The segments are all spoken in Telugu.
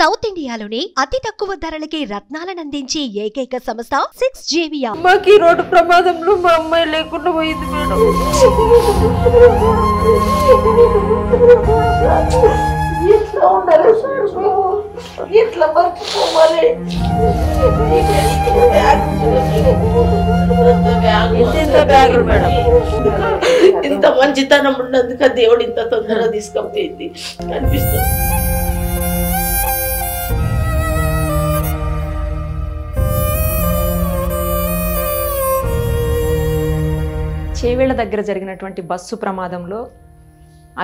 సౌత్ ఇండియాలోనే అతి తక్కువ ధరలకి రత్నాలనందించే ఏకైక సంస్థ 6JVR. మాకు రోడ్డు ప్రమాదంలో మా అమ్మాయి లేకుండా పోయింది మేడం. ఎట్లా ఉండాలి సార్, ఎట్లా బతుకోవాలి? బ్యాగులు మేడం, ఇంత మంచితనం ఉన్నందుకు దేవుడు ఇంత తొందరగా తీసుకపోయింది అనిపిస్తుంది. చేవేళ్ల దగ్గర జరిగినటువంటి బస్సు ప్రమాదంలో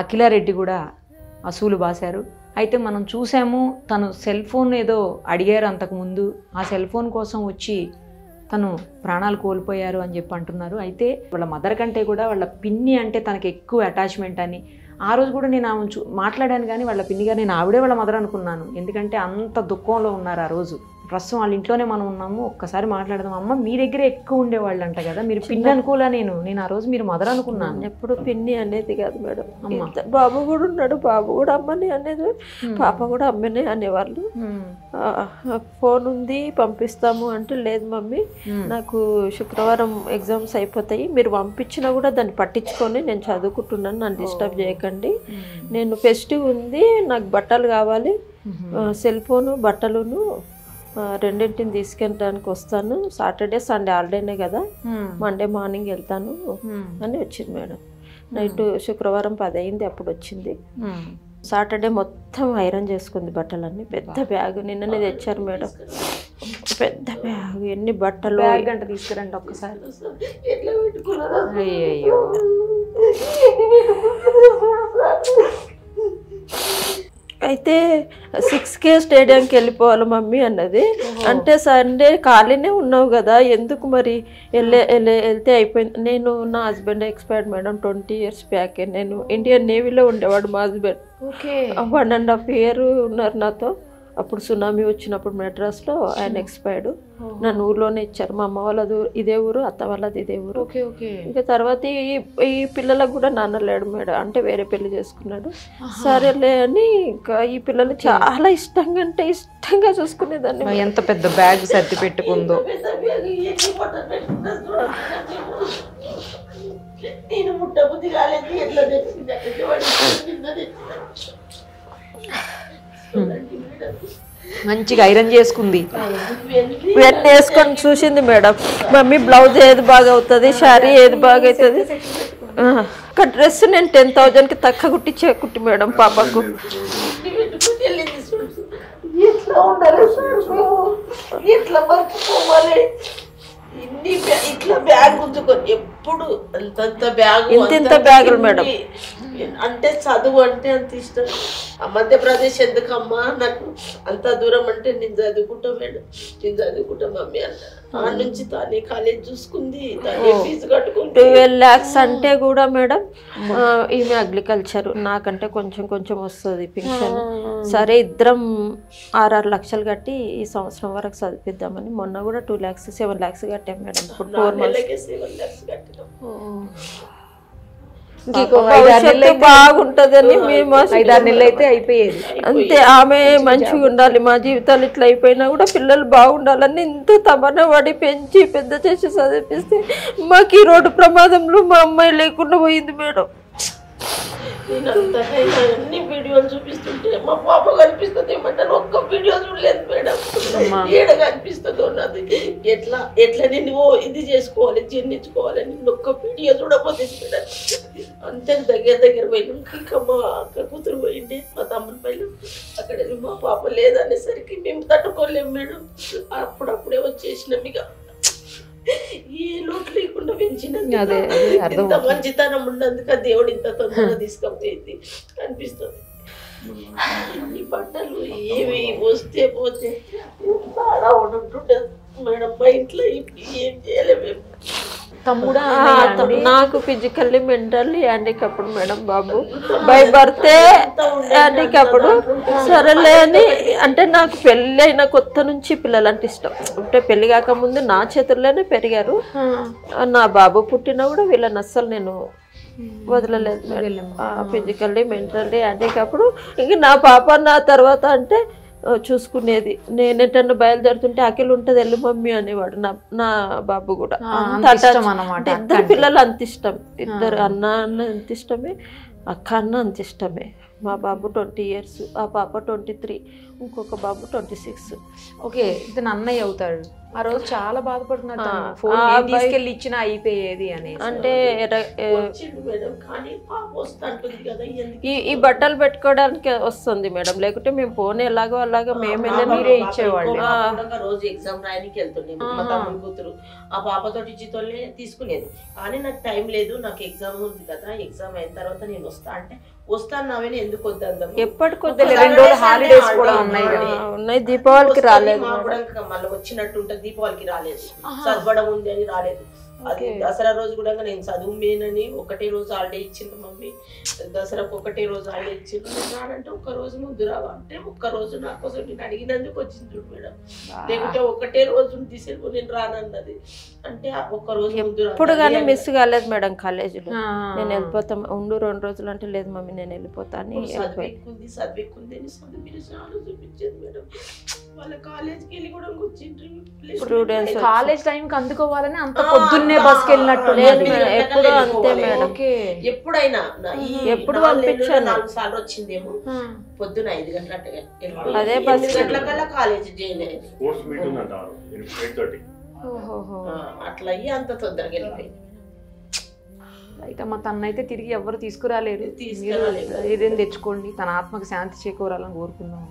అఖిలారెడ్డి కూడా అసూలు బాశారు. అయితే మనం చూసాము, తను సెల్ ఫోన్ ఏదో అడిగారు అంతకుముందు, ఆ సెల్ ఫోన్ కోసం వచ్చి తను ప్రాణాలు కోల్పోయారు అని చెప్పి అంటున్నారు. అయితే వాళ్ళ మదర్ కంటే కూడా వాళ్ళ పిన్ని అంటే తనకి ఎక్కువ అటాచ్మెంట్ అని ఆ రోజు కూడా నేను ఆమె మాట్లాడాను, కానీ వాళ్ళ పిన్నిగా నేను ఆవిడే వాళ్ళ మదర్ అనుకున్నాను. ఎందుకంటే అంత దుఃఖంలో ఉన్నారు ఆ రోజు. ప్రస్తుతం వాళ్ళ ఇంట్లోనే మనం ఉన్నాము, ఒక్కసారి మాట్లాడదాం. అమ్మ మీ దగ్గరే ఎక్కువ ఉండేవాళ్ళు అంట కదా, మీరు పిన్ని అనుకోలే? నేను ఆ రోజు మీరు మదర్ అనుకున్నాను. ఎప్పుడు పిన్ని అనేది కాదు మేడం. బాబు కూడా ఉన్నాడు, బాబు కూడా అమ్మని అనేది, పాప కూడా అమ్మనే అనేవాళ్ళు. ఫోన్ ఉంది పంపిస్తాము అంటే, లేదు మమ్మీ నాకు శుక్రవారం ఎగ్జామ్స్ అయిపోతాయి, మీరు పంపించినా కూడా దాన్ని పట్టించుకొని నేను చదువుకుంటున్నాను, నన్ను డిస్టర్బ్ చేయకండి, నేను ఫెస్టివ్ ఉంది, నాకు బట్టలు కావాలి, సెల్ ఫోను బట్టలును రెండింటిని తీసుకెళ్ళడానికి వస్తాను, సాటర్డే సండే హాలిడేనే కదా, మండే మార్నింగ్ వెళ్తాను అని వచ్చింది మేడం. నైట్ శుక్రవారం 10 అయింది అప్పుడు వచ్చింది. సాటర్డే మొత్తం ఐరన్ చేసుకుంది బట్టలన్నీ. పెద్ద బ్యాగ్ నిన్ననే తెచ్చారు మేడం, పెద్ద బ్యాగ్, ఎన్ని బట్టలు. గంట తీసుకురండి ఒక్కసారి. అయ్యో అయితే 6K స్టేడియంకి వెళ్ళిపోవాలి మమ్మీ అన్నది. అంటే సండే ఖాళీనే ఉన్నావు కదా, ఎందుకు మరి వెళ్తే అయిపోయింది. నేను నా husband expired madam 20 years back. నేను ఇండియన్ నేవీలో ఉండేవాడు మా హస్బెండ్. 1.5 year ఉన్నారు నాతో. అప్పుడు సునామీ వచ్చినప్పుడు మెడ్రాస్లో ఆయన ఎక్స్పైర్డ్. నన్ను ఊర్లోనే ఇచ్చారు. మా అమ్మ వాళ్ళది ఇదే ఊరు, అత్త వాళ్ళది ఇదే ఊరు. ఇంకా తర్వాత ఈ పిల్లలకు కూడా నాన్న లేడు మేడం, అంటే వేరే పెళ్లి చేసుకున్నాడు. సరేలే అని ఇంకా ఈ పిల్లలు చాలా ఇష్టంగా అంటే ఇష్టంగా చూసుకునేదాన్ని. ఎంత పెద్ద బ్యాగ్ సర్ది పెట్టుకుందో. నేను ముట్టబుద్ధి కాలేదు, ఎట్లా మంచిగా ఐరన్ చేసుకుంది, వేసుకొని చూసింది మేడం. మమ్మీ బ్లౌజ్ ఏది బాగా అవుతుంది, శారీ ఏది బాగా అవుతుంది. ఒక డ్రెస్ నేను 10,000కి తక్కువ కుట్టి మేడం పాపకు. ఎట్లా ఉండాలి, ఎట్లా బతుకోవాలి? ఇట్లా బ్యాగ్ ఉంచుకొని ఎప్పుడు అంత బ్యాగ్, ఇంత బ్యాగులు మేడం. అంటే చదువు అంటే అంత ఇష్టం. ఆ మధ్యప్రదేశ్ ఎందుకమ్మా, నాకు అంత దూరం అంటే నేను చదువుకుంటా మేడం, నేను చదువుకుంటా మమ్మీ అన్న. ఆ నుంచి తానే కాలేజ్ చూసుకుంది, తానే ఫీజు కట్టుకుంది. 12 lakhs అంటే కూడా మేడం ఈమె అగ్రికల్చర్, నాకంటే కొంచెం వస్తుంది పింఛన్. సరే ఇద్దరం 6 లక్షలు కట్టి ఈ సంవత్సరం వరకు చదివిద్దామని మొన్న కూడా 2 lakhs 7 lakhs కట్టాం మేడం. ఇప్పుడు 4 months 7 lakhs కట్టాం. బాగుంటదని మేము 5-6 నెలలు అయితే అయిపోయేది అంతే. ఆమె మంచిగా ఉండాలి, మా జీవితాలు ఇట్లా అయిపోయినా కూడా పిల్లలు బాగుండాలని ఎంతో తపన పడి పెంచి పెద్ద చేసి చదివిస్తే, మాకు ఈ రోడ్డు ప్రమాదంలో మా అమ్మాయి లేకుండా పోయింది మేడం. నేను అన్ని వీడియోలు చూపిస్తుంటే మా పాప కనిపిస్తుంది ఏమంటారు, ఒక్క వీడియో చూడలేదు మేడం. ఏడగా అనిపిస్తుంది ఉన్నది. ఎట్లా నేను ఇది చేసుకోవాలి, జీర్ణించుకోవాలి, నేను ఒక్క వీడియో చూడకపోతే మేడం. అంతే దగ్గర పోయినాక ఇంకా మా అక్క కూతురు పోయింది, మా తమ్ముని పైన. అక్కడ మా పాప లేదనేసరికి మేము తట్టుకోలేము మేడం. అప్పుడప్పుడే వచ్చేసినాం. ఇక ఏ లోటు లేకుండా పెంచినంత మంచితనం ఉన్నందుకు దేవుడు ఇంత తొందరగా తీసుకపోయింది అనిపిస్తుంది. ఈ బట్టలు ఏమి వస్తే పోతే ఉంటుండే మేడం. మా ఇంట్లో ఏం చేయలేము మేము. తమ్ముడా నాకు ఫిజికల్లీ మెంటల్లీ హ్యాండిక్యాప్డ్ మేడం. బాబు బై బర్తే హ్యాండిక్యాప్డ్. సరేలే అని అంటే నాకు పెళ్ళి అయిన కొత్త నుంచి పిల్లలు అంటే ఇష్టం. అంటే పెళ్లి కాకముందు నా చేతుల్లోనే పెరిగారు. నా బాబు పుట్టినా కూడా వీళ్ళని అస్సలు నేను వదలలేదు. Physically mentally handicapped. ఇంక నా పాప నా తర్వాత అంటే చూసుకునేది. నేను ఎటన్నా బయలుదేరుతుంటే అఖిల్ ఉంటుంది వెళ్ళు మమ్మీ అనేవాడు. నా బాబు కూడా ఇద్దరు పిల్లలు అంత ఇష్టం. ఇద్దరు అన్న అంత ఇష్టమే, అక్క అన్న అంత ఇష్టమే. మా బాబు 20 years, ఆ పాప 23, ఇంకొక బాబు 26. ఓకే, ఇతను అన్నయ్య అవుతాడు. ఆ రోజు చాలా బాధపడుతున్నాడు, ఫోన్ తీసుకెళ్ళి ఇచ్చినా అయిపోయేది అని. అంటే ఈ బట్టలు పెట్టుకోవడానికి వస్తుంది మేడం, లేకుంటే మేము ఫోన్ ఎలాగో అలాగా మేము మీరే ఇచ్చేవాళ్ళు. రోజు ఎగ్జామ్ రాయడానికి వెళ్తుండే మా తమ్ముడు కూతురు, ఆ పాపతో ఇచ్చితోనే తీసుకునేది. కానీ నాకు టైం లేదు, నాకు ఎగ్జామ్ ఉంది కదా, ఎగ్జామ్ అయిన తర్వాత నేను వస్తా అంటే వస్తాను నావే, ఎందుకు వద్దాం ఎప్పటికొద్ది 2 రోజులు హాలిడేస్ కూడా ఉన్నాయి. దీపావళికి రాలేదు, మళ్ళీ వచ్చినట్టు ఉంటుంది. దీపావళికి రాలేదు, చదవడం ఉంది అని రాలేదు. అది దసరా రోజు కూడా నేను చదువు మేనని ఒకటే రోజు హాలిడే ఇచ్చింది మమ్మీ. దసరాకు ఒకటే రోజు హాలిడే ఇచ్చింది. రానంటే ఒక్క రోజు ముందు రావా అంటే ఒక్క రోజు నా కోసం నేను అడిగినందుకు వచ్చింది చూడు మేడం, లేకుంటే ఒకటే రోజు తీసుకెళ్ళి నేను రానన్నది. అంటే ఒక్క రోజు ముందు ఇప్పుడు కానీ మిస్ కాలేదు మేడం కాలేజీలో. నేను వెళ్ళిపోతాం, ఉండు 2 రోజులు అంటే లేదు మమ్మీ నేను వెళ్ళిపోతాను. చదివేకుంది అని చూపించేది మేడం. వాళ్ళ కాలేజ్కి వెళ్ళి కూడా స్టూడెంట్స్ కాలేజ్ టైంకి అందుకోవాలని అంత పొద్దున్నే బస్కి వెళ్ళినట్టు ఎప్పుడు అంతే మేడం. ఎప్పుడైనా ఎప్పుడు పంపించాను 4 సార్లు వచ్చిందేమో. పొద్దున 5 గంటల అదే బస్ గంటలకల్లా కాలేజ్ జాయిన్ అయ్యేది. అట్లా అయ్యి అంత తొందరగా వెళ్ళిపోయింది. అయితే మా తనైతే తిరిగి ఎవరు తీసుకురాలేరు. ఇదేం తెచ్చుకోండి, తన ఆత్మకు శాంతి చేకూరాలని కోరుకుందాం.